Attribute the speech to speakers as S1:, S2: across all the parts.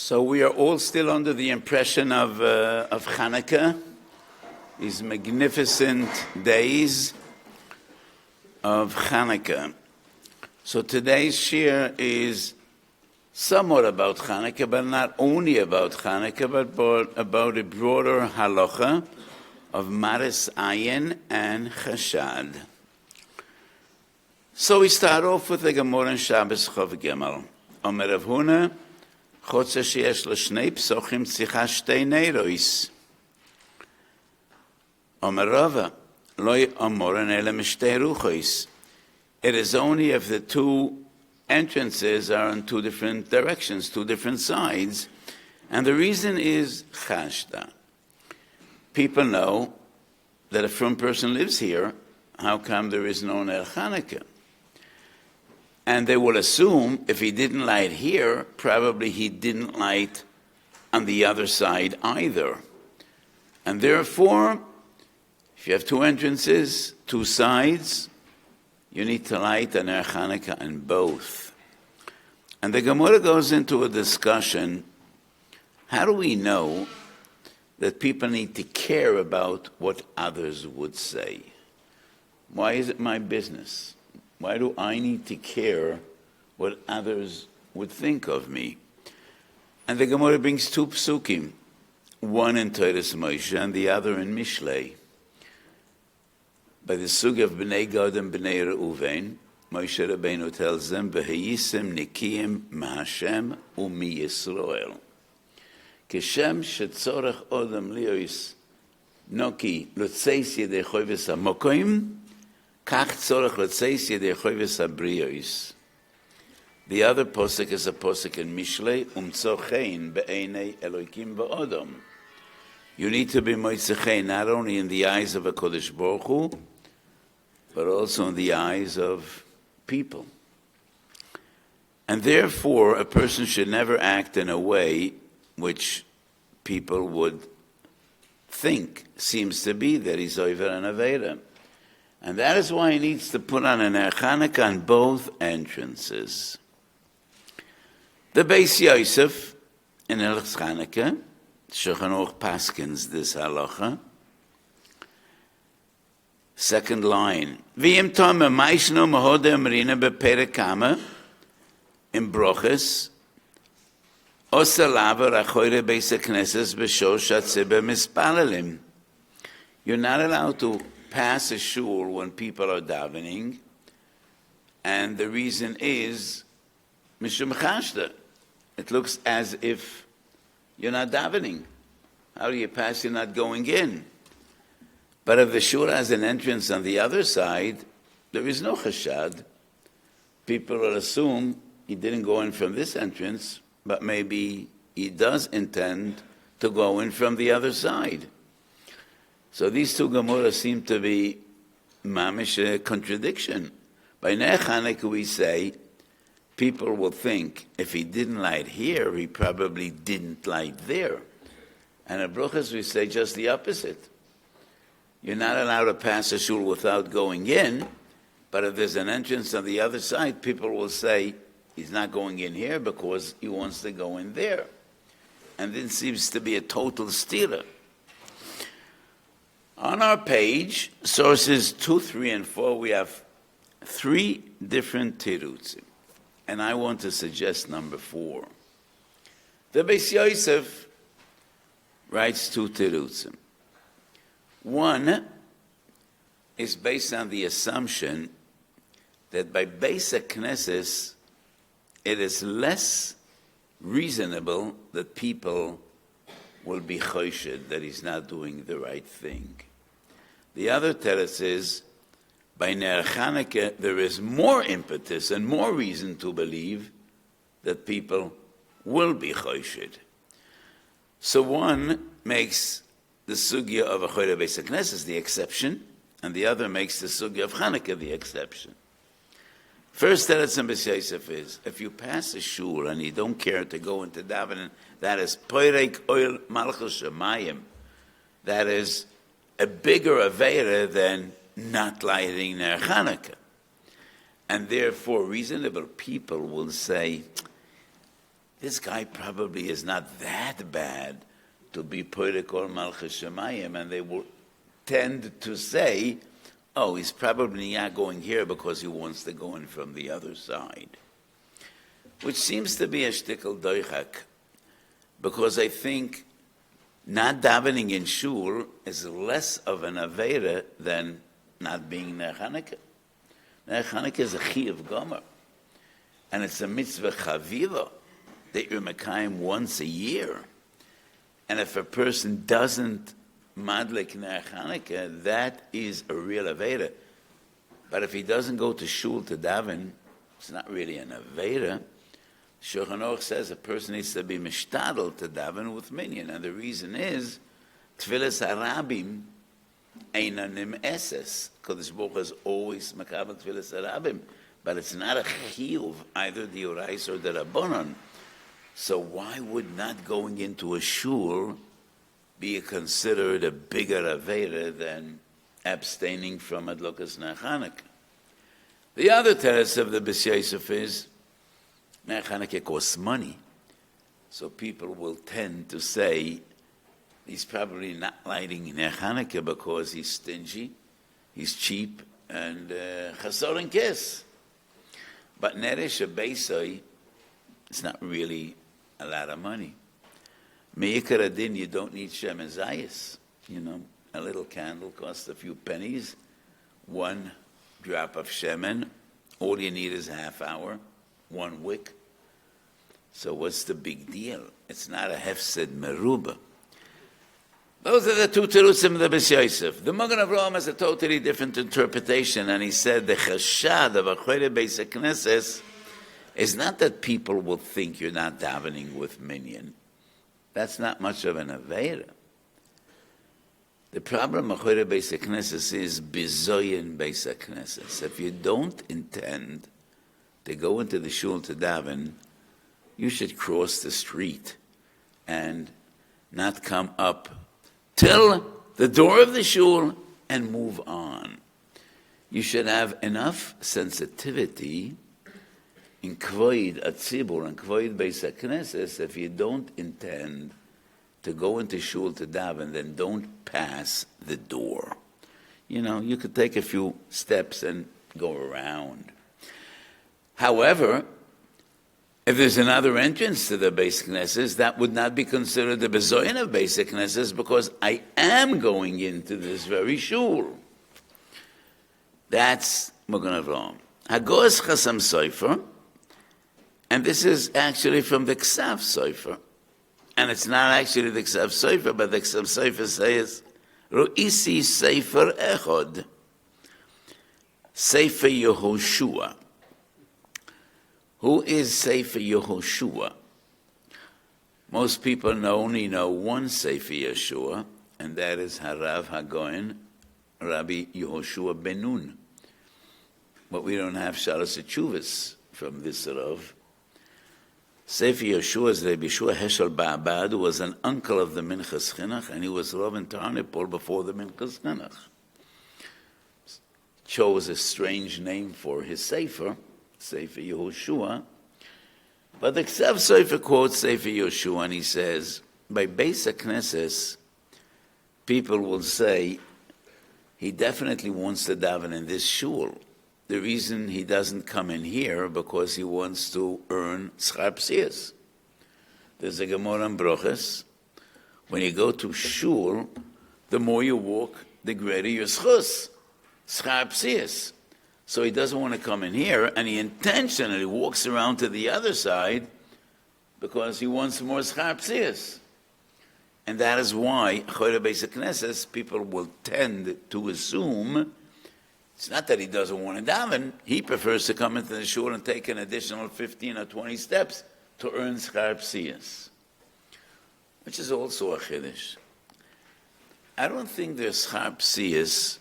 S1: So we are all still under the impression of Hanukkah, these magnificent days of Hanukkah. So today's shiur is somewhat about Hanukkah, but not only about Hanukkah, but about a broader halacha of Maaris, Ayin, and Chashda. So we start off with the Gemara in Shabbos Chav Gimel. Omer Rav Huna, Chotze sheyesh lo shnei psochim tzicha shtei neiros. Omer Rava, lo amoren ele mishtei ruchos. It is only if the two entrances are in two different directions, two different sides, and the reason is Chashda. People know that if one person lives here, how come there is no Ner Hanukkah? And they will assume if he didn't light here, probably he didn't light on the other side either. And therefore, if you have two entrances, two sides, you need to light a Ner Hanukkah on both. And the Gemara goes into a discussion, how do we know that people need to care about what others would say? Why is it my business? Why do I need to care what others would think of me? And the Gemara brings two psukim, one in Torah's Moshe and the other in Mishlei. By the sugya of Bnei Gad and Bnei Reuven, Moshe Rabbeinu tells them, "V'hayisem nikiyim ma'Hashem u'mi Yisrael." Kishem shetzorech odam liyos noki lotzeis yedei choyves hamokoim, kach tzorech lotzeis yedei choyves habriyos. The other posuk is a posuk in Mishlei, umtzochein be'einei Elokim v'odam. You need to be moitzechein not only in the eyes of a Kodesh Baruch Hu, but also in the eyes of people. And therefore, a person should never act in a way which people would think seems to be that he's over an Aveda. And that is why he needs to put on an Ner Hanukkah on both entrances. The Beis Yosef in Hilchos Hanukkah, Shulchan Aruch paskins this halacha. Second line. V'im tome ma'ishno mahoda marina beperek kama in broches osalava rachoyre beis hakneses b'shosh hatzibah mispalalim. You're not allowed to pass a shiur when people are davening, and the reason is mishum chashda. It looks as if you're not davening. How do you pass? You're not going in. But if the shiur has an entrance on the other side, there is no chashad. People will assume he didn't go in from this entrance, but maybe he does intend to go in from the other side. So these two Gemuras seem to be mamish a contradiction. By Ner Hanukkah we say, people will think if he didn't light here, he probably didn't light there. And at Bruchas we say just the opposite. You're not allowed to pass a shul without going in, but if there's an entrance on the other side, people will say, he's not going in here because he wants to go in there. And this seems to be a total stira. On our page, sources 2, 3, and 4, we have 3 different tirutzim. And I want to suggest number 4. The Beis Yosef writes 2 tirutzim. One is based on the assumption that by Beis HaKnesses, it is less reasonable that people will be choshed, that he's not doing the right thing. The other teretz is, by Ner Hanukkah, there is more impetus and more reason to believe that people will be choshed. So one makes the sugya of Achoyre Beis HaKnesses the exception, and the other makes the sugya of Hanukkah the exception. First teretz in Beis Yosef is, if you pass a shul and you don't care to go into davening, that is poirek oil malchus shemayim. That is a bigger aveira than not lighting Ner Hanukkah. And therefore, reasonable people will say, this guy probably is not that bad to be Poirekol Malchus Shemayim, and they will tend to say, oh, he's probably not going here because he wants to go in from the other side. Which seems to be a shtickle doichak, because I think not davening in shul is less of an aveira than not being Ner Chanukah. Ner Chanukah is a chiyuv gomer, and it's a mitzvah chaviva that you're mekayim once a year. And if a person doesn't madlik Ner Chanukah, that is a real aveira. But if he doesn't go to shul to daven, it's not really an aveira. Shulchan Aruch says a person needs to be mishtadel to daven with minyan, and the reason is tfilas harabim einanim eses. Kodesh Baruch Hu is always makabel tfilas harabim, but it's not a chiyuv, either the Urais or the Rabbanon. So why would not going into a shul be considered a bigger aveira than abstaining from adlokas Ner Chanukah? The other teretz of the Bis Yosef is Ner Chanukah costs money, so people will tend to say he's probably not lighting Ner Chanukah because he's stingy, he's cheap, and chasor and kiss. But Neresh Beisai, it's not really a lot of money. Me'ikar adin, you don't need Shemen Zayis. You know, a little candle costs a few pennies. One drop of Shemen, all you need is a half hour. One wick. So what's the big deal? It's not a hefsed meruba. Those are the two terutzim of the Bis Yosef. The Magen Avraham has a totally different interpretation, and he said the chashad of Achoyre Beis HaKnesses is not that people will think you're not davening with minyan. That's not much of an aveira. The problem of Achoyre Beis HaKnesses is bizoyin Beis HaKnesses. If you don't intend to go into the shul to daven, you should cross the street and not come up till the door of the shul and move on. You should have enough sensitivity in kvoid atzibur and kvoid Beis HaKnesses. If you don't intend to go into shul to daven, then don't pass the door. You know, you could take a few steps and go around. However, if there's another entrance to the Beis Knesses, that would not be considered the bezoyin of Beis Knesses, because I am going into this very shul. That's Magen Avraham. Hagos Chasam Sofer, and this is actually from the Ksav Sofer, and it's not actually the Ksav Sofer, but the Ksav Sofer says, Ro'isi Sefer Echod, Sefer Yehoshua. Who is Sefer Yehoshua? Most people only know one Sefer Yeshua, and that is Harav HaGoyen, Rabbi Yehoshua ben Nun. But we don't have Shalos Teshuvos from this Rav. Sefer Yeshua is Rabbi Yeshua Heschel Ba'abad, who was an uncle of the Minchas Chinuch, and he was Rav in Tarnopol before the Minchas Chinuch. Chose a strange name for his Sefer, Sefer Yehoshua, but the Ksav Sofer quotes Sefer Yehoshua, and he says, by Beis HaKnesses, people will say, he definitely wants to daven in this shul. The reason he doesn't come in here, because he wants to earn Schar Psias. There's a Gemara in Broches, when you go to shul, the more you walk, the greater your schus, Schar Psias. So he doesn't want to come in here, and he intentionally walks around to the other side because he wants more Schar Psias. And that is why, Achoyre Beis HaKnesses, people will tend to assume it's not that he doesn't want to daven, he prefers to come into the shul and take an additional 15 or 20 steps to earn Schar Psias, which is also a chiddush. I don't think there's Schar Psias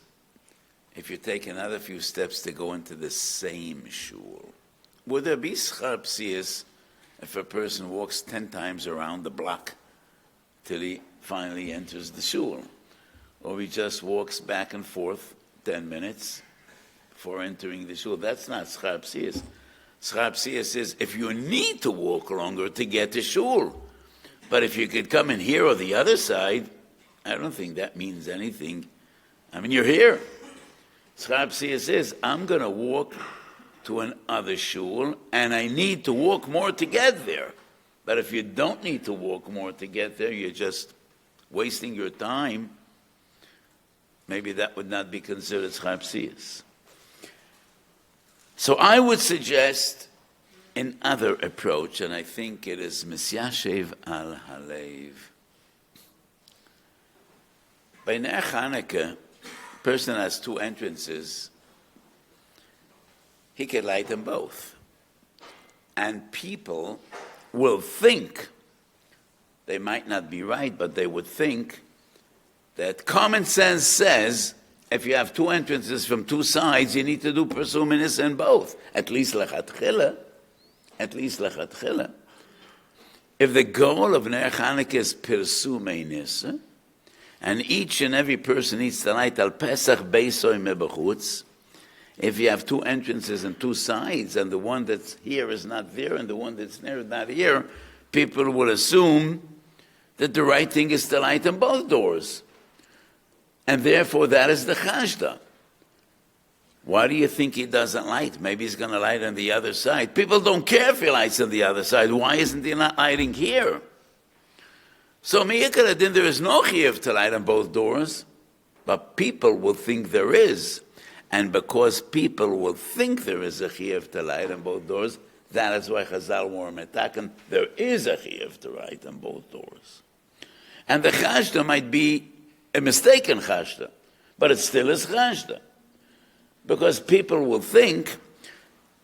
S1: if you take another few steps to go into the same shul. Would there be Schar Psias if a person walks 10 times around the block till he finally enters the shul? Or he just walks back and forth 10 minutes before entering the shul? That's not Schar Psias. Schapsia says, if you need to walk longer to get to shul, but if you could come in here or the other side, I don't think that means anything. I mean, you're here. Schapsia says, I'm going to walk to another shul, and I need to walk more to get there. But if you don't need to walk more to get there, you're just wasting your time, maybe that would not be considered schapsias. So I would suggest another approach, and I think it is misyashev al halev. By Ner Chanukah, a person has two entrances. He can light them both. And people will think, they might not be right, but they would think that common sense says if you have two entrances from two sides, you need to do pursuminis in both. At least lechatchila. At least lechatchila. If the goal of Ner Chanukah is pursuminis, and each and every person needs to light al Pesach beisoy mebachutz, if you have two entrances and two sides, and the one that's here is not there, and the one that's there is not here, people will assume that the right thing is to light on both doors. And therefore, that is the Chashda. Why do you think he doesn't light? Maybe he's going to light on the other side. People don't care if he lights on the other side. Why isn't he not lighting here? So, Miyakaladin, there is no chiyuv to light on both doors, but people will think there is. And because people will think there is a chiyuv to light on both doors, that is why Chazal were metaken. There is a chiyuv to light on both doors. And the Chashda might be a mistaken Chashda, but it still is Chashda. Because people will think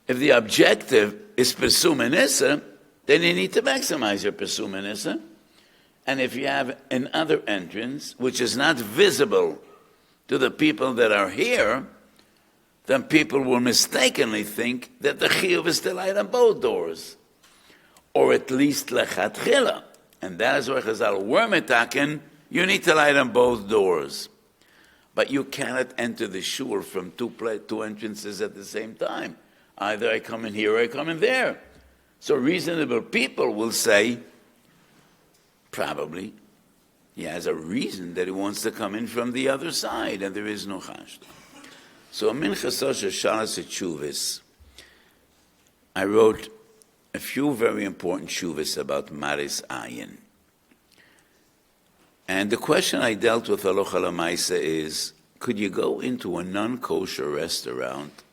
S1: if the objective is Pesumenissa, then you need to maximize your Pesumenissa. And if you have another entrance, which is not visible to the people that are here, then people will mistakenly think that the chiyuv is to light on both doors, or at least lechatchila. And that is why Chazal were metaken, you need to light on both doors. But you cannot enter the shul from two entrances at the same time. Either I come in here or I come in there. So reasonable people will say, probably, he has a reason that he wants to come in from the other side, and there is no chashda. So in Minchas Shalas Tshuvis, I wrote a few very important tshuvis about Maaris Ayin. And the question I dealt with Halacha L'Maisa is, could you go into a non-kosher restaurant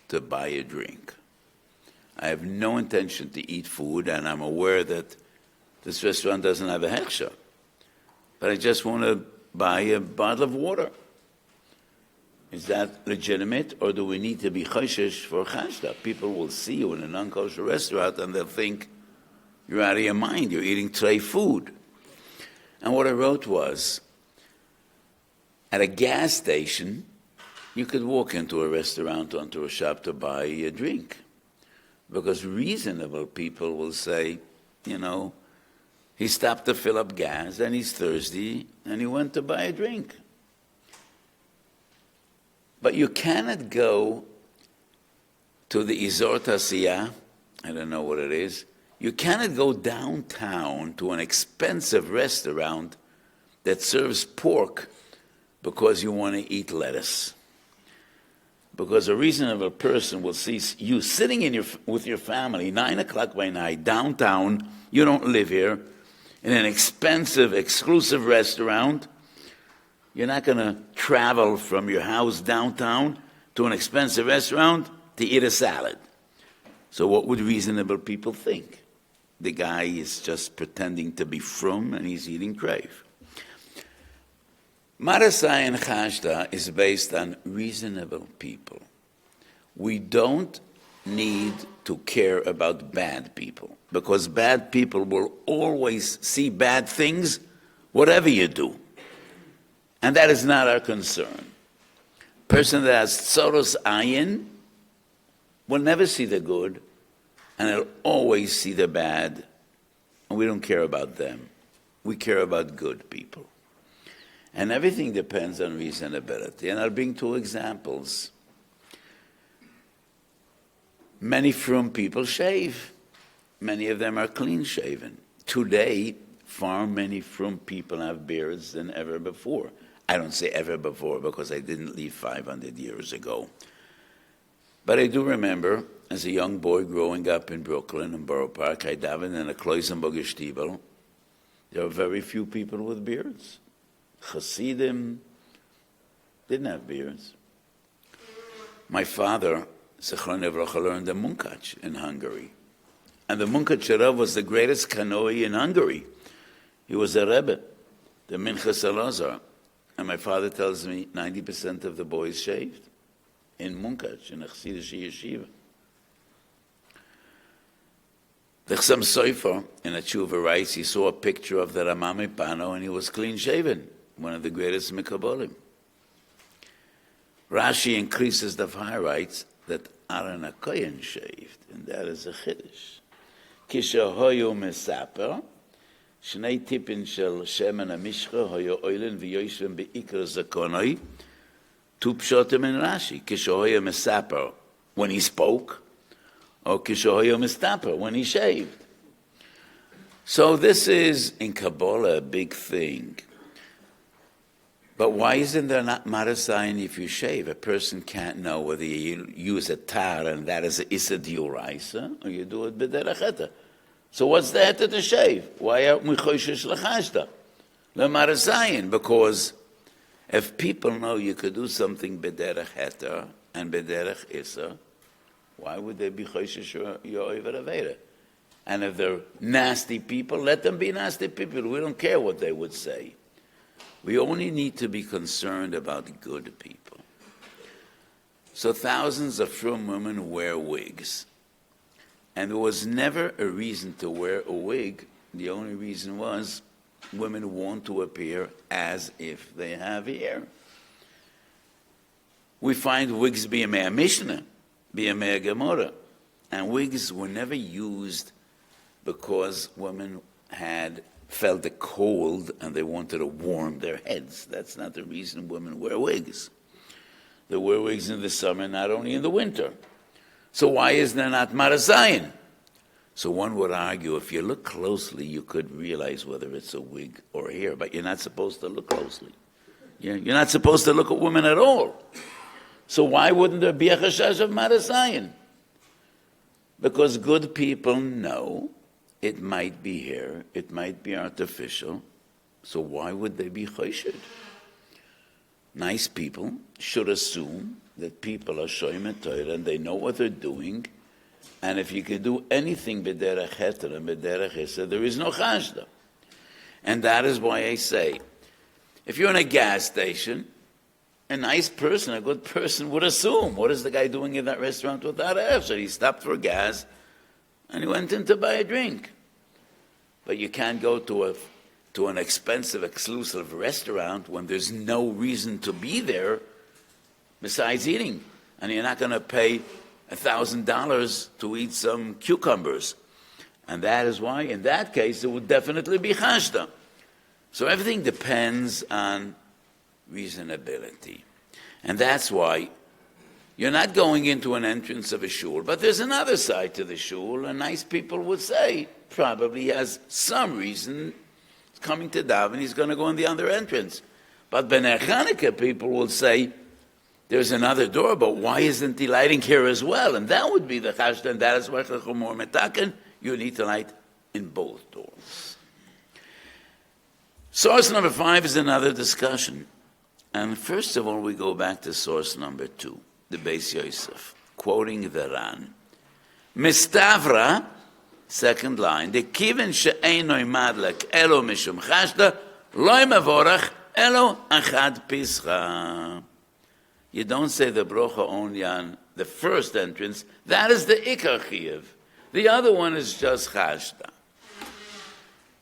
S1: to buy a drink? I have no intention to eat food, and I'm aware that this restaurant doesn't have a hechsher. But I just want to buy a bottle of water. Is that legitimate, or do we need to be choshesh for chashda? People will see you in a non-kosher restaurant and they'll think you're out of your mind, you're eating tray food. And what I wrote was, at a gas station, you could walk into a restaurant or into a shop to buy a drink. Because reasonable people will say, you know, he stopped to fill up gas and he's thirsty and he went to buy a drink. But you cannot go to the Izor Tasiyah, I don't know what it is, you cannot go downtown to an expensive restaurant that serves pork because you want to eat lettuce. Because a reasonable person will see you sitting with your family, 9 o'clock by night, downtown, you don't live here, in an expensive, exclusive restaurant. You're not going to travel from your house downtown to an expensive restaurant to eat a salad. So what would reasonable people think? The guy is just pretending to be frum and he's eating crave. Marais and Chashda is based on reasonable people. We don't need to care about bad people, because bad people will always see bad things, whatever you do. And that is not our concern. Person that has tzoros ayin will never see the good, and they'll always see the bad, and we don't care about them. We care about good people. And everything depends on reasonability. And I'll bring 2 examples. Many frum people shave. Many of them are clean-shaven. Today, far many frum people have beards than ever before. I don't say ever before because I didn't leave 500 years ago. But I do remember, as a young boy growing up in Brooklyn, in Borough Park, I davened in a Kloisenberger Stiebel. There were very few people with beards. Hasidim didn't have beards. My father, Zichron Livracha, learned the Munkach in Hungary. And the Munkach Rav was the greatest kanoi in Hungary. He was a Rebbe, the Minchas Elazar. And my father tells me 90% of the boys shaved in Munkach, in a Chassidish yeshiva. The Chassam Sofer, in a tshuva, writes, he saw a picture of the Ramami Pano and he was clean-shaven, one of the greatest Mikabolim. Rashi increases the fire, writes that Aaron HaKoyen shaved, and that is a Chiddush. Kishahoyu mesaper, shnei tipin shel shemen hamishcha, hoyu oilen v'yoshvim be'ikar zakonoi, two pshotim in Rashi. Kishahoyu mesaper, when he spoke, or kishahoyu mestaper, when he shaved. So this is, in Kabbalah, a big thing. But why isn't there not Marais if you shave? A person can't know whether you use a tar and that is a Issa Dioraisa, or you do it b'derech heta. So what's the heta to shave? Why aren't we choishes l'chashda? Le Marais, because if people know you could do something b'derech heta and b'derech Issa, why would they be choishes your over avera? And if they're nasty people, let them be nasty people. We don't care what they would say. We only need to be concerned about good people. So thousands of frum women wear wigs. And there was never a reason to wear a wig. The only reason was women want to appear as if they have hair. We find wigs be a mea Mishnah, be a mea Gemara. And wigs were never used because women felt the cold and they wanted to warm their heads. That's not the reason women wear wigs. They wear wigs in the summer, not only in the winter. So why is there not Marais? So one would argue, if you look closely, you could realize whether it's a wig or hair, but you're not supposed to look closely. You're not supposed to look at women at all. So why wouldn't there be a chashash of Marais? Because good people know it might be hair, it might be artificial, so why would they be choshed? Nice people should assume that people are shoyim Torah and they know what they're doing, and if you can do anything b'derech heter and b'derech issa, there is no chashda. And that is why I say, if you're in a gas station, a nice person, a good person would assume, what is the guy doing in that restaurant without a So he stopped for gas, and he went in to buy a drink. But you can't go to an expensive, exclusive restaurant when there's no reason to be there besides eating. And you're not going to pay $1,000 to eat some cucumbers. And that is why, in that case, it would definitely be chashda. So everything depends on reasonability. And that's why you're not going into an entrance of a shul, but there's another side to the shul, and nice people would say, probably he has some reason, he's coming to daven, he's going to go in the other entrance. But B'nai Chanukah people will say, there's another door, but why isn't he lighting here as well? And that would be the chashda, and that is why Chachomor Metaken, you need to light in both doors. Source number 5 is another discussion. And first of all, we go back to source number 2. The Beis Yosef, quoting the Ran. Mistavra, second line, the kiven she'enoi madlek elo mishum chashda, loy mavorach elo achad pischa. You don't say the brocha only on the first entrance. That is the ikar chiyuv. The other one is just chashda.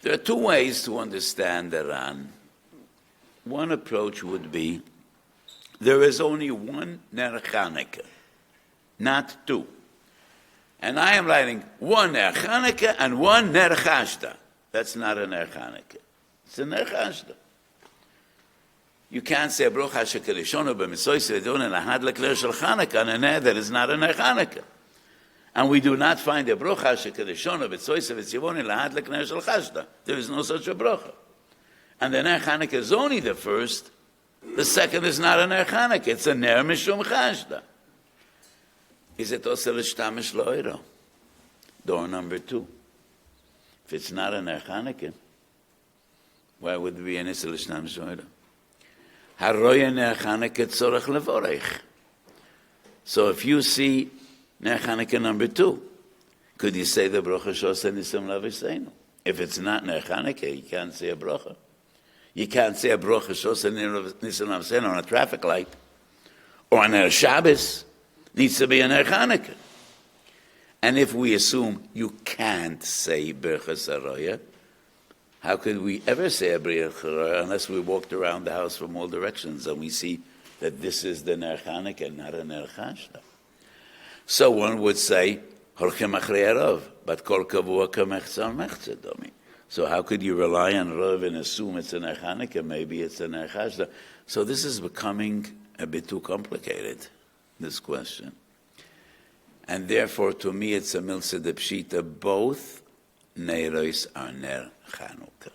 S1: There are two ways to understand the Ran. One approach would be, there is only one Ner Chanukah, not two. And I am lighting one Ner Chanukah and one Ner Chashda. That's not a Ner Chanukah. It's a Ner Chashda. You can't say, Baruch HaShekerishonu b'mitzvos v'don and ahad l'kler shel Chanukah on a Ner that is not a Ner Chanukah. And we do not find a brocha shekadeshona v'tzoyse v'tzivoni lahadlik ner shel Chashda. There is no such a brocha. And the ner Chanukah is only the first. The second is not a ner Chanukah. It's a ner mishum Chashda. Is it also l'shtamish lo'iro? Door number 2. If it's not a ner Chanukah, why would there be an issur l'shtamish lo'iro? Haroya ner Chanukah tzorach levorech. So if you see ner Chanukah number 2, could you say the brocha shosa nisam laviseinu? If it's not ner Chanukah, you can't say a brocha. You can't say a brocha shosa nisam laviseinu on a traffic light, or on a Shabbos. Needs to be a ner Chanukah. And if we assume you can't say berachas haroya, how could we ever say a berachas haroya unless we walked around the house from all directions and we see that this is the ner Chanukah, not a ner Chashda? So one would say, Holchem achrei Rav, but kol kavua kamechzal mechzeh domi. So how could you rely on Rav and assume it's a ner Chanukah? Maybe it's a ner Chashda. So this is becoming a bit too complicated, this question. And therefore, to me, it's a milsa de pshita. Both neiros are ner Chanukah.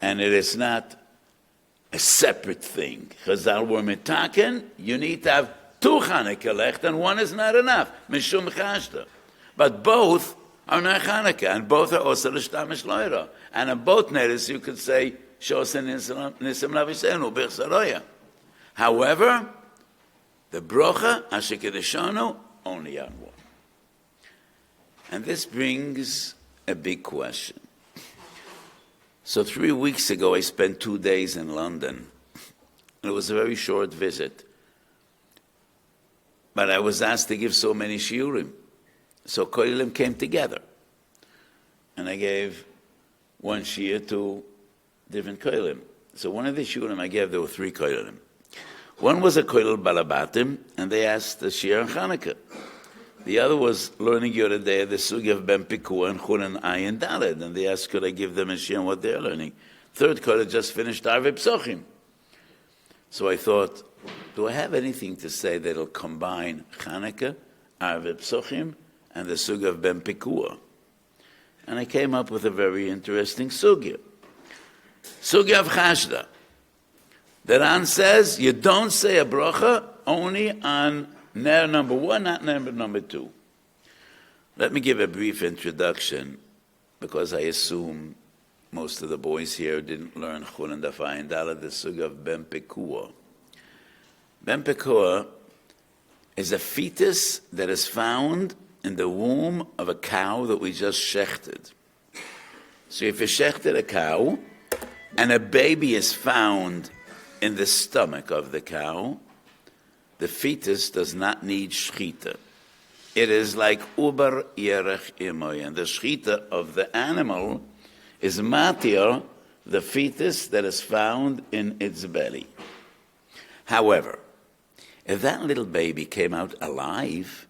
S1: And it is not a separate thing. Chazal were mitaken, you need to have 2 Chanukah left, and one is not enough. Mishum Chashda. But both are ner Chanukah, and both are also l'shtamish lo'iro. And in both neiros, you could say, shosa nisam laviseinu, berachas haroya. However, the brocha, asher kedeshanu, only on one. And this brings a big question. So 3 weeks ago, I spent 2 days in London. It was a very short visit. But I was asked to give so many shiurim. So koilim came together. And I gave one shiur to different koilim. So one of the shiurim I gave, there were 3 koilim. One was a koilel balabatim, and they asked the shiur on Chanukah. The other was learning Yoredei, the sugi of ben pikua and chun and ayin daled, and they asked, could I give them a shiur on what they're learning? Third koilel just finished arvei psochim. So I thought, do I have anything to say that'll combine Chanukah, arvei psochim, and the sugi of ben pikua? And I came up with a very interesting sugya. Sugya of Chashda. The Ran says you don't say a bracha only on ner number 1, not ner number 2. Let me give a brief introduction, because I assume most of the boys here didn't learn Chul and Dafai and Dalet, the sugya of Ben Pekua. Ben Pekua is a fetus that is found in the womb of a cow that we just shechted. So if you shechted a cow and a baby is found in the stomach of the cow, the fetus does not need shchita. It is like uber yerech imoy, and the shchita of the animal is matir, the fetus that is found in its belly. However, if that little baby came out alive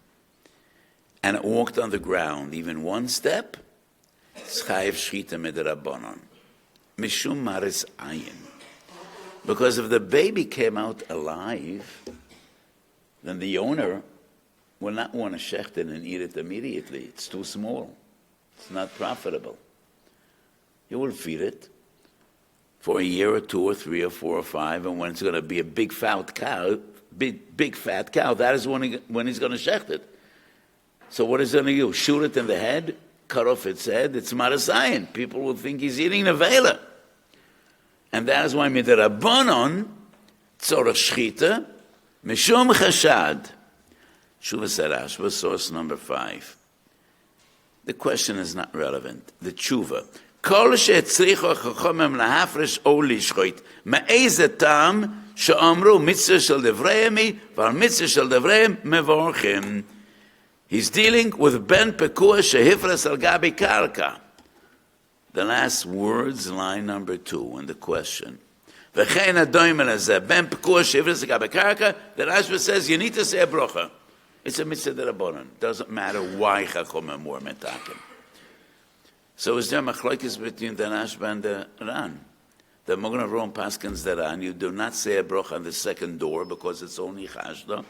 S1: and it walked on the ground even one step, it's chayev shchita midrabanan, mishum Maaris Ayin. Because if the baby came out alive, then the owner will not want to shecht it and eat it immediately. It's too small. It's not profitable. You will feed it for a year or 2 or 3 or 4 or 5, and when it's going to be a big fat cow, that is when he's going to shecht it. So what is he going to do? Shoot it in the head? Cut off its head? It's Maaris Ayin. People will think he's eating nevela. And that is why midrabanan tzorach shchita mishum chashad. Shuvas Rashba, source number 5. The question is not relevant. The tshuva. Kol she'etzricho chachomim lahafresh o lishchoit ma'ezeh tam she'amru mitzvah shel devreimi v'al mitzvah shel devreim mevorchim. He's dealing with ben pekua shehifras al gabi karka. The last words, line number 2 in the question. The Rashba says you need to say a bracha. It's a mitzvah d'Rabbanan. Doesn't matter why Chachamim were metaken. So is there machlokes between the Rashba and the Ran? The Magen Avraham paskins the Ran. You do not say a bracha on the second door because it's only Chashda.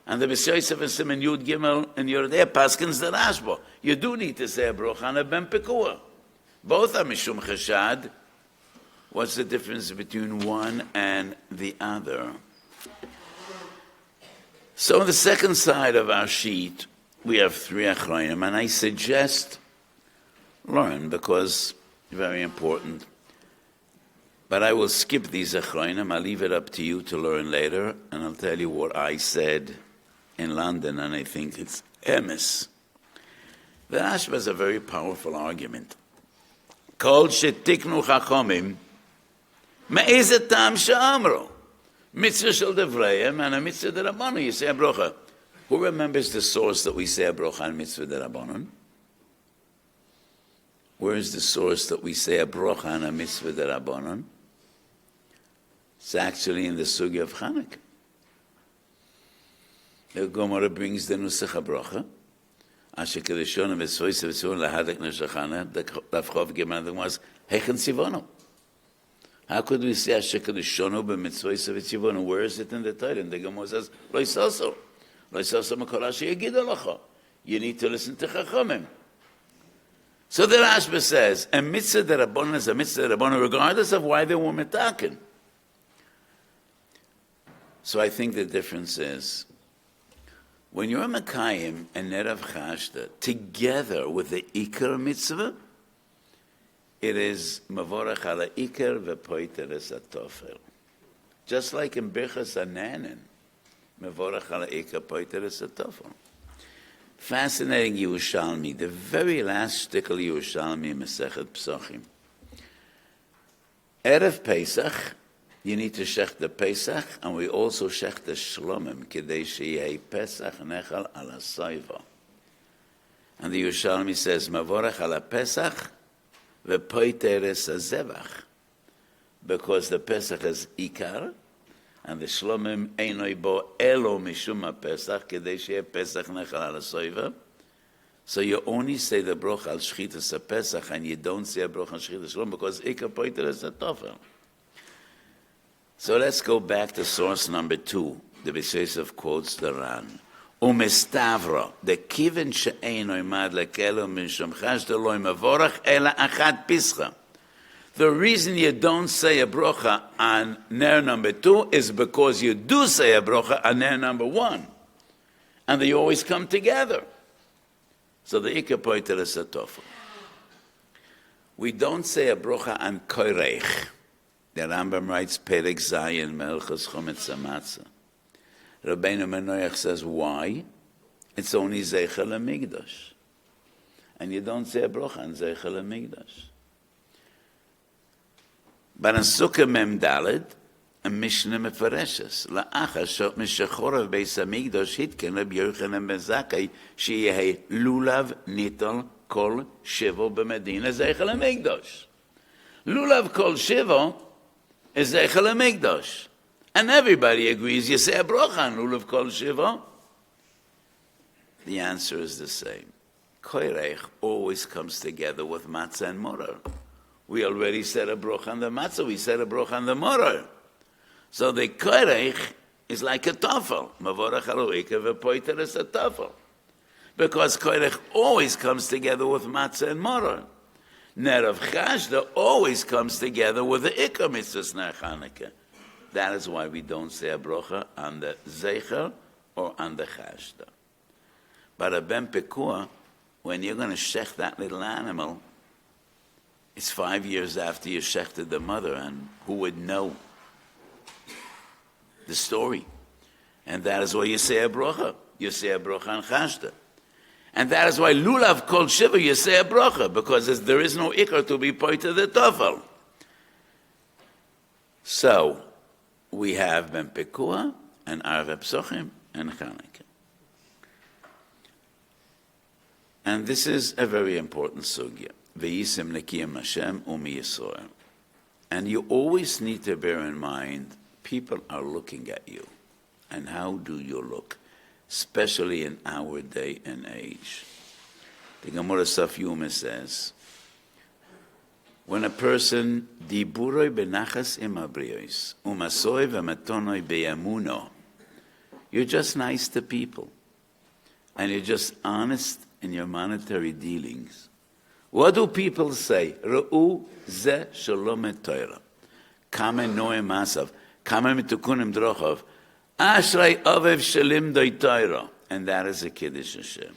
S1: And the Yosef and Simon Yud Gimel and Yordei Paskins the Rashba. You do need to say a brocha on a ben pekua. Both are mishum chashad. What's the difference between one and the other? So on the second side of our sheet, we have 3 achronim, and I suggest learn because very important. But I will skip these achronim. I'll leave it up to you to learn later, and I'll tell you what I said in London, and I think it's emes. The Rashba is a very powerful argument. Kol shetiknu chachomim me'ezet tam she'amro. Mitzvah shel devreim and a mitzvah derabbanon. You say a brocha. Who remembers the source that we say a brocha on mitzvah derabbanon? Where is the source that we say a brocha on a mitzvah derabbanon? It's actually in the sugya of Chanukah. The Gemara brings the nusach brocha. Asher kedeshonu v'tzoyse v'tzivonu lahadek neshachana. The Daf Gimel was hechen tzivonu. How could we say Asher kedeshonu b'mitzvoyse v'tzivonu? Where is it in the Torah? And the Gemara says lo yisaso. Lo yisaso makol asher yagidu lacha. You need to listen to Chachamim. So the Rashba says a mitzvah derabbanon is a mitzvah derabbanon regardless of why they were metaken. So I think the difference is when you're Mekayim and Nerav Chashda together with the Iker mitzvah, it is Mavorach ala Iker ve'poiter es atofel. Just like in Birchas Ananin, Mavorach ala Iker poiter es atofel. Fascinating Yerushalmi, the very last shtickle Yerushalmi in Masechet Pesachim. Erev Pesach, you need to shech the Pesach, and we also shech the Shlomim, kedei sheyei Pesach nechal ala soiva. And the Yerushalmi says, Mavorach ala Pesach ve'poiter es hazevach, because the Pesach is Ikar, and the Shlomim einoi bo elo mishum ha-Pesach, kedei sheyei Pesach nechal ala soiva. So you only say the broch al shchitas ha-Pesach, and you don't say a broch al shchitas Shlom, because Ikar poiter es ha-Tofel. So let's go back to source number 2. The Yosef quotes the Ran. Umestavra, the kiven she'ein oimad lekelo mishum chashda loy mavorach ela achat pischa. The reason you don't say a brocha on ner number 2 is because you do say a brocha on ner number 1. And they always come together. So the ikar poiter is a tofel. We don't say a brocha on koirech. The Rambam writes, Perek Zayin, Melchus Chometz HaMatzah. Rabbeinu Menoach says, why? It's only Zeichel HaMikdash. And you don't say a brocha on Zeichel HaMikdash. But in Sukkah Mem Daled, a Mishnah Mefareshes, La'achar Shot Mishachorav Beis HaMikdash Hitken Reb Yochanan Ben Zakkai, Sheyehei Lulav Nital Kol Shivo B'Medina Zeichel HaMikdash. Lulav Kol Shivo is Zeichel HaMikdash. And everybody agrees you say a brocha on Lulav Kol Shiva. The answer is the same. Koirech always comes together with matzah and morer. We already said a brocha on the matzah, we said a brocha on the morer. So the koirech is like a tofel. Mavorach aloika ve'poiter is a tofel. Because koirech always comes together with matzah and morer. Nerav Chashda always comes together with the Ikar mitzvahs ner Chanukah. That is why we don't say a brocha on the Zeichel or on the Chashda. But a ben pekua, when you're going to shech that little animal, it's 5 years after you shechted the mother, and who would know the story? And that is why you say a brocha. You say a brocha on Chashda. And that is why Lulav Kol Shiva, you say a brocha, because there is no ikar to be pointed the tofel. So, we have Ben Pekua and Arve Psochim and Chanukah. And this is a very important sugya. Ve'yisim nekiyim Hashem umi Yisroel. And you always need to bear in mind, people are looking at you. And how do you look? Especially in our day and age. The Gemara Saf Yuma says, when a person diburoi benachas im abrios umasoi v'matonoi beyamuno you're just nice to people. And you're just honest in your monetary dealings. What do people say? Ra'u ze shalom et Torah. Kame noem masav. Kame mitukunim drochav. Ashrei aviv shalim doi Torah. And that is a Kiddush Hashem.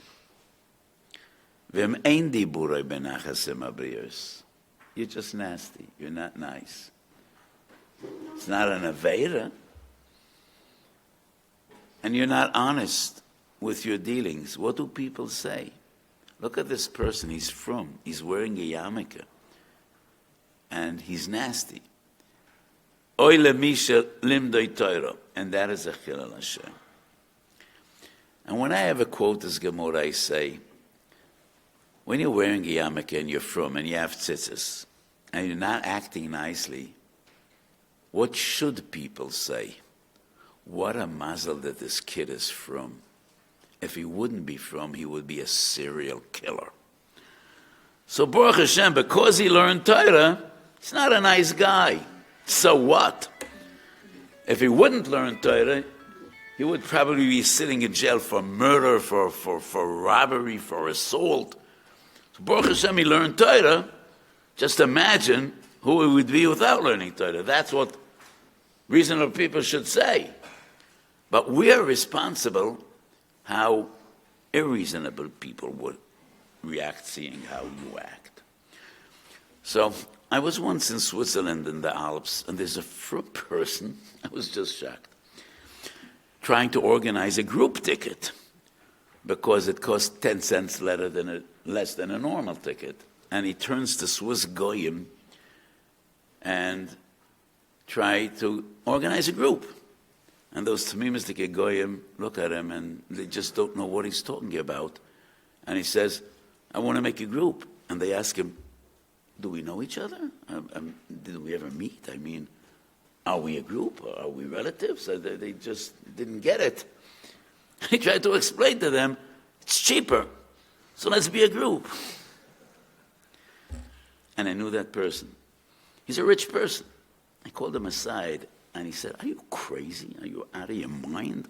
S1: V'em ein diburoi benachasim abriyos. You're just nasty. You're not nice. It's not an Aveira. And you're not honest with your dealings. What do people say? Look at this person. He's frum. He's wearing a yarmulke. And he's nasty. Oy lemisha limdoi Torah. And that is a chilul Hashem. And when I have a quote as Gemara, I say, when you're wearing a yarmulke and you're frum and you have tzitzis, and you're not acting nicely, what should people say? What a mazel that this kid is frum. If he wouldn't be frum, he would be a serial killer. So Baruch Hashem, because he learned Torah, he's not a nice guy. So what? If he wouldn't learn Torah, he would probably be sitting in jail for murder, for robbery, for assault. So Baruch Hashem, he learned Torah. Just imagine who he would be without learning Torah. That's what reasonable people should say. But we are responsible how irreasonable people would react seeing how you act. So I was once in Switzerland in the Alps, and there's a person, I was just shocked, trying to organize a group ticket because it costs 10 cents less than a normal ticket. And he turns to Swiss Goyim and try to organize a group. And those Tamimistic Goyim look at him and they just don't know what he's talking about. And he says, I want to make a group. And they ask him, do we know each other? Did we ever meet? I mean, are we a group? Are we relatives? They just didn't get it. He tried to explain to them, it's cheaper, so let's be a group. And I knew that person. He's a rich person. I called him aside, and he said, are you crazy? Are you out of your mind?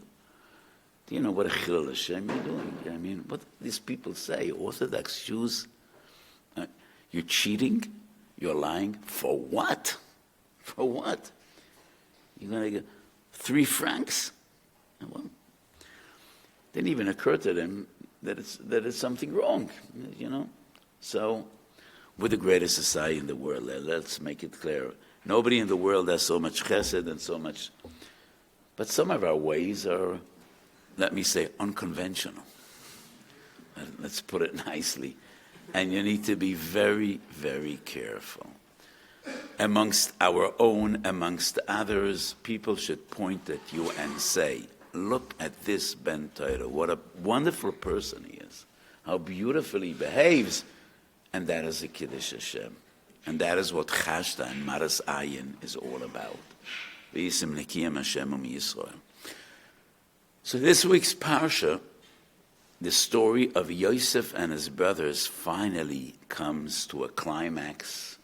S1: Do you know what a chilul Hashem you're doing? I mean, what these people say, Orthodox Jews, you're cheating, you're lying, for what? For what? You're going to get 3 francs? Well, didn't even occur to them that it's something wrong, you know? So, we're the greatest society in the world. Let's make it clear. Nobody in the world has so much chesed and so much. But some of our ways are, let me say, unconventional. Let's put it nicely. And you need to be very, very careful. Amongst our own, amongst others, people should point at you and say, look at this Ben Torah. What a wonderful person he is. How beautifully he behaves. And that is a Kiddush Hashem. And that is what Chashda and Maaris Ayin is all about. So this week's Parsha, the story of Yosef and his brothers finally comes to a climax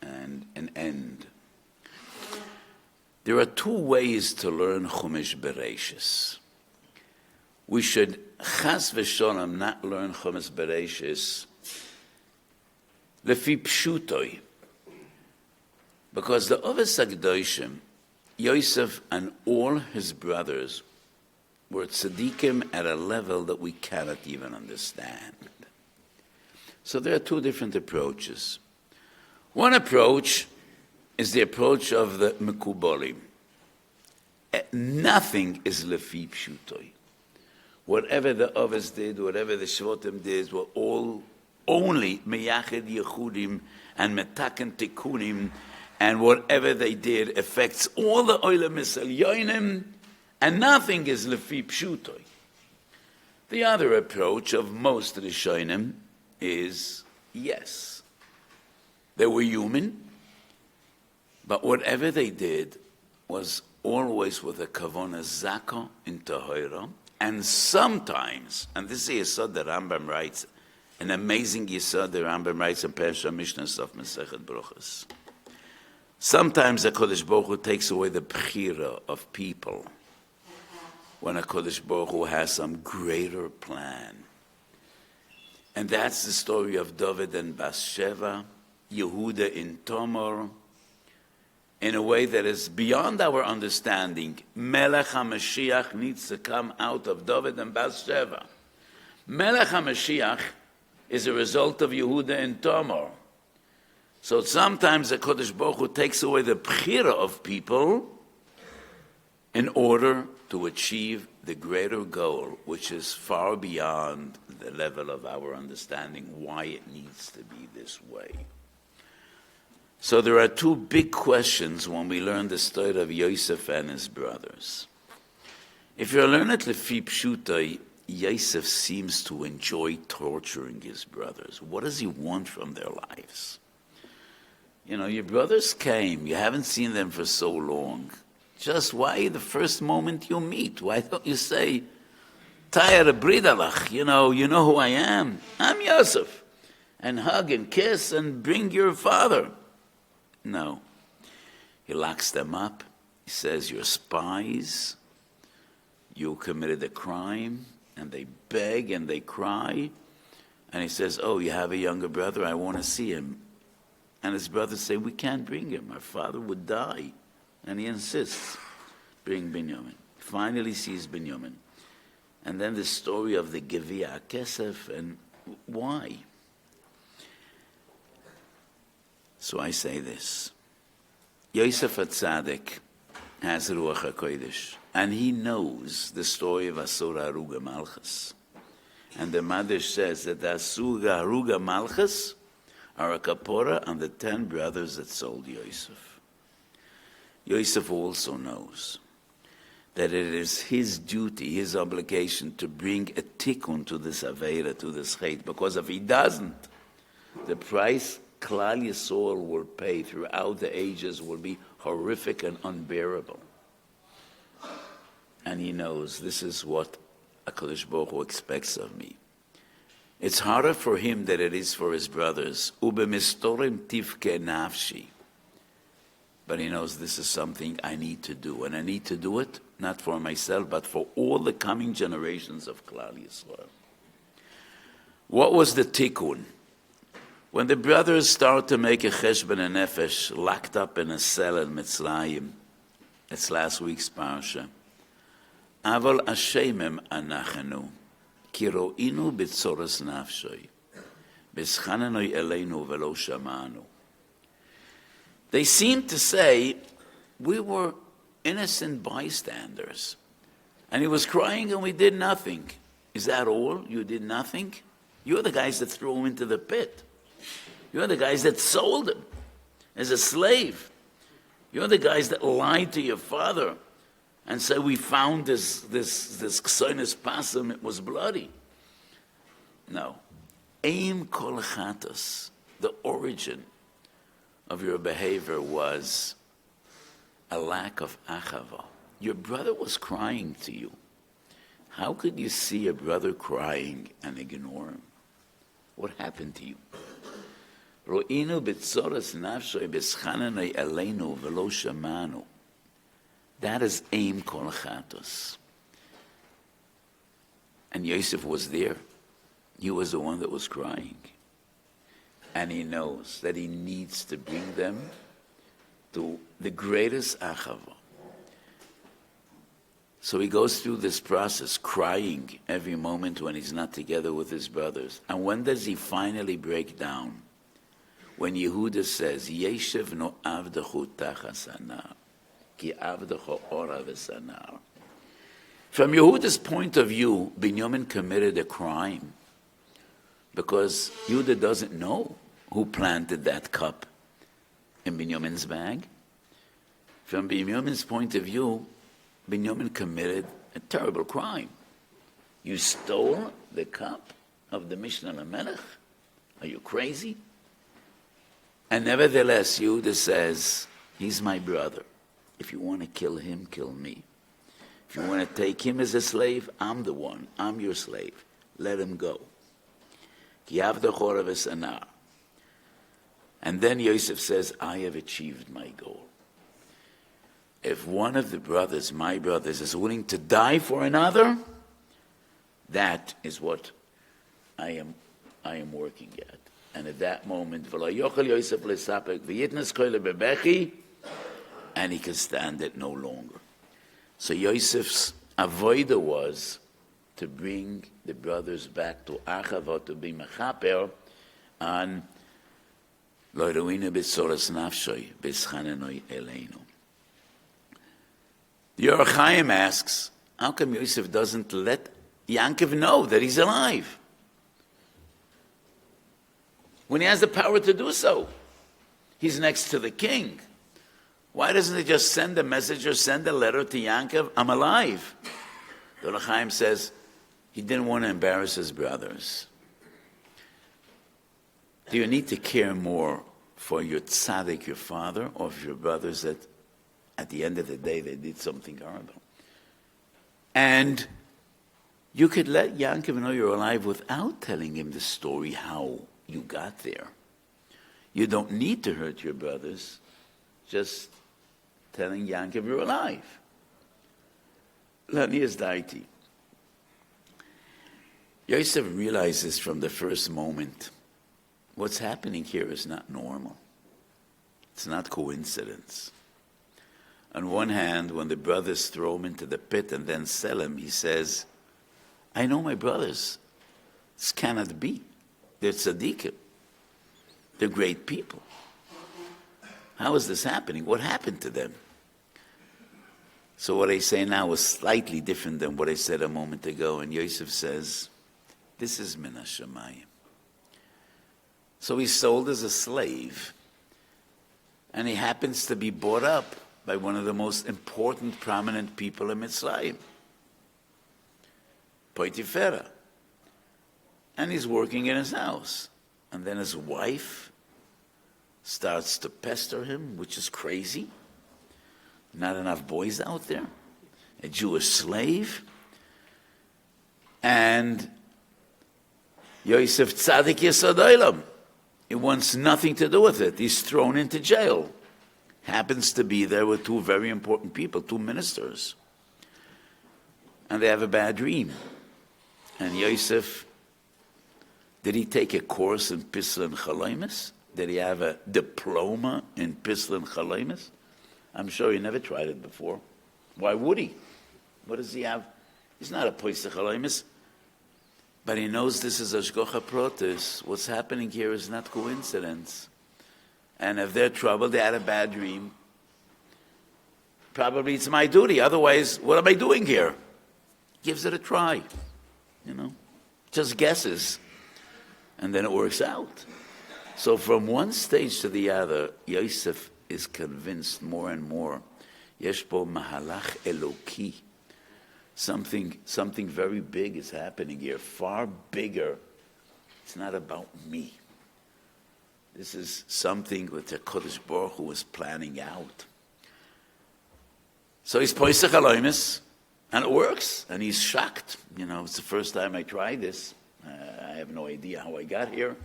S1: and an end. There are 2 ways to learn Chumash Bereishis. We should chas v'sholom not learn Chumash Bereishis lefi pshutoi, because the Oves HaKadoshim, Yosef and all his brothers were tzaddikim at a level that we cannot even understand. So there are 2 different approaches. One approach is the approach of the Mekubolim. Nothing is lefi pshutoi. Whatever the Oves did, whatever the Shvotim did, were all only meyached yechudim and metaken tikunim, and whatever they did affects all the olam misalyonim, and nothing is lefi pshutoi. The other approach of most Rishonim is, yes, they were human, but whatever they did was always with a kavona zaka in Tahira, and sometimes, and this is Yesod that Rambam writes, an amazing Yesod the Rambam writes in Pesha Mishnah of Masechet Bruchos. Sometimes the Kodesh Baruch Hu takes away the bechira of people, when a Kodesh Baruch Hu has some greater plan. And that's the story of David and Bathsheba, Yehuda in Tamar, in a way that is beyond our understanding. Melech HaMashiach needs to come out of David and Bathsheba. Melech HaMashiach is a result of Yehuda and Tamar. So sometimes the Kodesh Baruch Hu takes away the bchira of people in order to achieve the greater goal, which is far beyond the level of our understanding why it needs to be this way. So there are two big questions when we learn the story of Yosef and his brothers. If you learn it lefi pshutai, Yosef seems to enjoy torturing his brothers. What does he want from their lives? You know, your brothers came, you haven't seen them for so long. Just why the first moment you meet? Why don't you say, Tayar Bridalach, you know who I am? I'm Yosef. And hug and kiss and bring your father. No. He locks them up. He says, you're spies. You committed a crime. And they beg and they cry. And he says, oh, you have a younger brother? I want to see him. And his brothers say, we can't bring him. Our father would die. And he insists, bring Binyamin. Finally sees Binyamin. And then the story of the Geviah Kesef, and why? So I say this. Yosef HaTzadik has Ruach HaKodesh, and he knows the story of Asura Aruga Malchus. And the Madish says that the Asura Aruga Malchus are a kapora on the 10 brothers that sold Yosef. Yosef also knows that it is his duty, his obligation to bring a tikkun to this Aveira, to this hate, because if he doesn't, the price Klal Yisrael will pay throughout the ages will be horrific and unbearable. And he knows this is what HaKadosh Baruch Hu expects of me. It's harder for him than it is for his brothers. Ubemistorim tivke nafshi. But he knows this is something I need to do. And I need to do it not for myself, but for all the coming generations of Klal Yisrael. What was the tikkun? When the brothers start to make a cheshbon and nefesh, locked up in a cell in Mitzrayim, it's last week's parsha. Aval ashemem anachenu, ki ro'inu b'tzoros nafshoi, b'schanenoi eleinu velo shamanu. They seem to say, we were innocent bystanders. And he was crying and we did nothing. Is that all? You did nothing? You're the guys that threw him into the pit. You're the guys that sold him as a slave. You're the guys that lied to your father and said, we found this ksonis pasum, it was bloody. No. Aim kol chatos, the origin of your behavior was a lack of achava. Your brother was crying to you. How could you see a brother crying and ignore him? What happened to you? Ro'inu b'tzoros nafshoi b'schanenoi eleinu v'lo shamanu. That is aim kol chatos. And Yosef was there. He was the one that was crying. And he knows that he needs to bring them to the greatest achava. So he goes through this process, crying every moment when he's not together with his brothers. And when does he finally break down? When Yehuda says, Yeshev no avdechu tachas anar, ki avdechu ora v'sanar. From Yehuda's point of view, Binyamin committed a crime because Yehuda doesn't know who planted that cup in Binyamin's bag. From Binyamin's point of view, Binyamin committed a terrible crime. You stole the cup of the Mishnah Lamelech? Are you crazy? And nevertheless, Yehuda says, he's my brother. If you want to kill him, kill me. If you want to take him as a slave, I'm the one. I'm your slave. Let him go. And then Yosef says, I have achieved my goal. if one of the brothers, my brothers, is willing to die for another, that is what I am working at. And at that moment, and he can stand it no longer. So Yosef's avoida was to bring the brothers back to Achava, to be mechaper on lo roina b'tzoras nafshoi b'schanenoi eleinu. The Or Chaim asks, how come Yosef doesn't let Yankov know that he's alive when he has the power to do so? He's next to the king. Why doesn't he just send a message or send a letter to Yankov, I'm alive? The Or Chaim says he didn't want to embarrass his brothers. Do you need to care more for your tzaddik, your father, or for your brothers that at the end of the day they did something horrible? And you could let Yankov know you're alive without telling him the story how you got there. You don't need to hurt your brothers, just telling Yankov you're alive. Lani is daiti. Yosef realizes from the first moment what's happening here is not normal. It's not coincidence. On one hand, when the brothers throw him into the pit and then sell him, he says, I know my brothers. This cannot be. They're tzaddikim. They're great people. How is this happening? What happened to them? So what I say now is slightly different than what I said a moment ago. And Yosef says, this is min hashamayim. So he's sold as a slave. And he happens to be bought up by one of the most important, prominent people in Mitzrayim, Potiphera. And he's working in his house. And then his wife starts to pester him, which is crazy. Not enough boys out there. A Jewish slave. And Yosef Tzadik Yesod Olam. He wants nothing to do with it. He's thrown into jail. Happens to be there with two very important people, two ministers. And they have a bad dream. And Yosef, did he take a course in Pisl and Chaloimus? Did he have a diploma in Pisl and Chaloimus? I'm sure he never tried it before. Why would he? What does he have? He's not a Pisl Chaloimus. But he knows this is Ashgocha Protis. What's happening here is not coincidence. And if they're troubled, they had a bad dream, probably it's my duty. Otherwise, what am I doing here? Gives it a try. Just guesses. And then it works out. So from one stage to the other, Yosef is convinced more and more. Yesh bo mahalach eloki. Something very big is happening here, far bigger. It's not about me. This is something that the Kodesh Baruch Hu was planning out. So he's poisech aloimis, and it works, and he's shocked. It's the first time I tried this. I have no idea how I got here,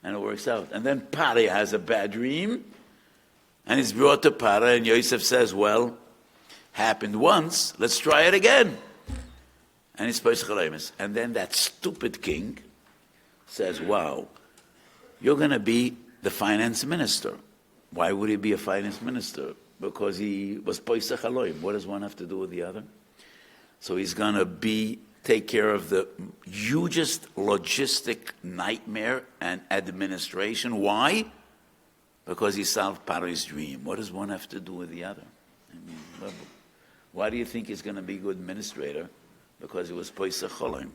S1: and it works out. And then Pare has a bad dream, and he's brought to Pare, and Yosef says, well, happened once, let's try it again. And he's poisech aloimis. And then that stupid king says, wow, you're going to be the finance minister. Why would he be a finance minister? Because he was poisech aloim. What does one have to do with the other? So he's going to take care of the hugest logistic nightmare and administration. Why? Because he solved Paro's dream. What does one have to do with the other? Why do you think he's going to be a good administrator? Because he was poisech aloim.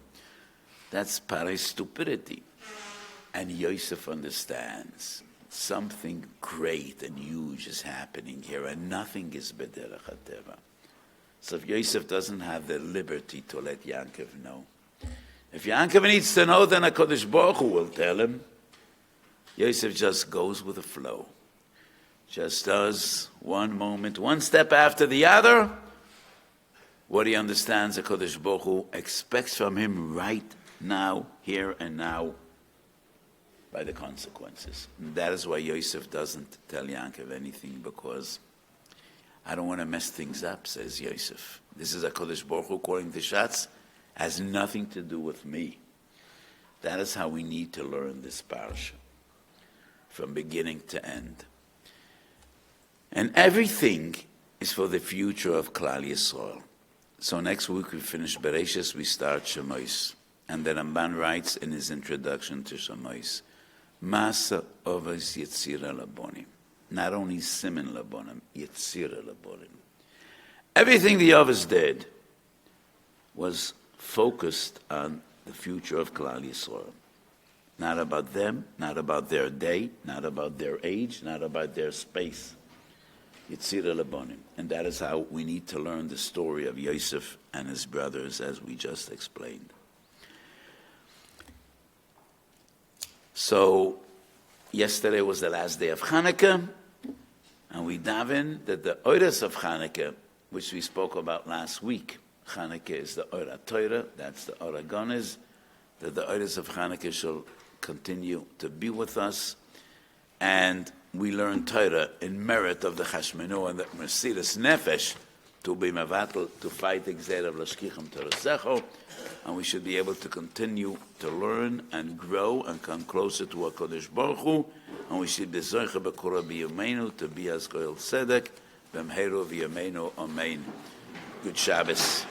S1: That's Paro's stupidity. And Yosef understands something great and huge is happening here, and nothing is b'derech hateva. So if Yosef doesn't have the liberty to let Yankov know, if Yankov needs to know, then HaKadosh Baruch Hu will tell him. Yosef just goes with the flow. Just does one moment, one step after the other. What he understands, HaKadosh Baruch Hu expects from him right now, here and now, by the consequences. And that is why Yosef doesn't tell Yankov anything, because I don't want to mess things up, says Yosef. This is HaKadosh Baruch Hu calling the shots, has nothing to do with me. That is how we need to learn this parasha, from beginning to end. And everything is for the future of Klal Yisrael. So next week we finish Bereshis, we start Shemos. And the Ramban writes in his introduction to Shemos, Masa Ovos Yetzira Labonim. Not only Simen Labonim, Yetzira Labonim. Everything the Ovos did was focused on the future of Klal Yisrael. Not about them, not about their day, not about their age, not about their space. Yetzira Labonim. And that is how we need to learn the story of Yosef and his brothers, as we just explained. So, yesterday was the last day of Hanukkah, and we daven that the Oros of Hanukkah, which we spoke about last week, Hanukkah is the Ora Torah, that's the Ora Gones, that the Oros of Hanukkah shall continue to be with us, and we learn Torah in merit of the Chashmenu and the Mercedes Nefesh to be mevatel, to fight the Gzeir of Lashkicham Torasecho, and we should be able to continue to learn and grow and come closer to HaKadosh Baruch Hu, and we should be Zoicha B'Kora B'Yameinu to be as Goyal Tzedek, B'Mheru V'Yameinu, Amen. Good Shabbos.